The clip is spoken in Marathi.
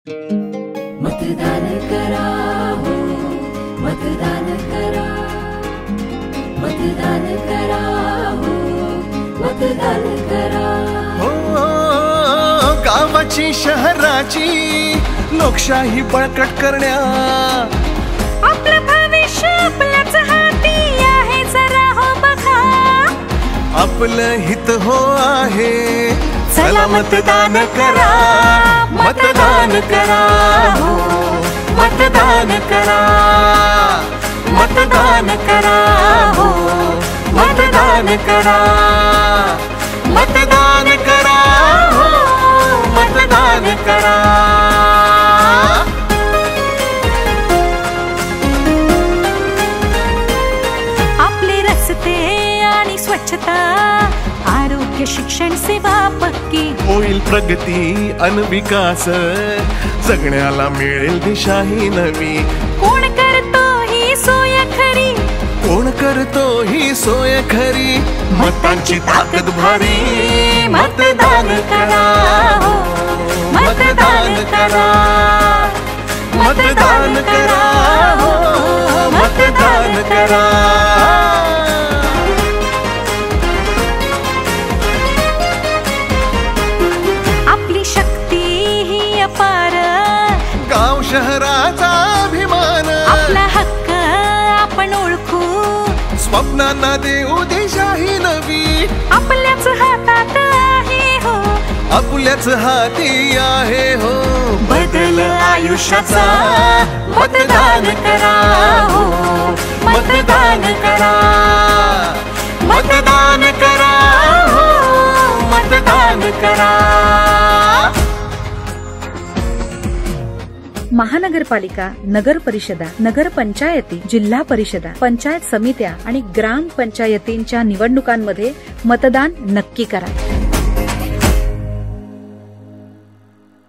मतदान करा हो, मतदान करा, मतदान करा हो, मतदान करा हो। गावाची शहराची लोकशाही बळकट करण्या, आपलं भविष्य आपल्याच हाती आहे, जरा हो बघा, आपलं हित हो आहे, चला मतदान करा, मतदान करा हो, मतदान करा, मतदान करा हो, मतदान करा, मतदान करा हो, मतदान करा। आपले रस्ते आणि स्वच्छता, आरोग्य शिक्षण सेवा पक्की, होईल प्रगती अन विकास, जगण्याला मिळेल दिशा ही नवी। कोण करतो ही सोय खरी, कोण करतो ही सोय खरी, मतांची ताकद भारी, मतदान करा हो, मतदान करा, मतदान करा हो, मतदान करा। आपली शक्ती ही अपार, गाव शहराचा अभिमान, आपला हक्क आपण ओळखू, स्वप्नांना देऊ दिशा ही नवी। आपल्याच हातात आहे हो, आपल्याच हाती आहे हो, बदल आयुष्याचा, मतदान करा हो, मतदान करा, मतदान करा हो, मतदान करा। महानगरपालिका, नगर परिषदा, नगर पंचायती, जिल्हा परिषदा, पंचायत समित्या आणि ग्राम पंचायतींच्या निवडणुकांमध्ये मतदान नक्की करा।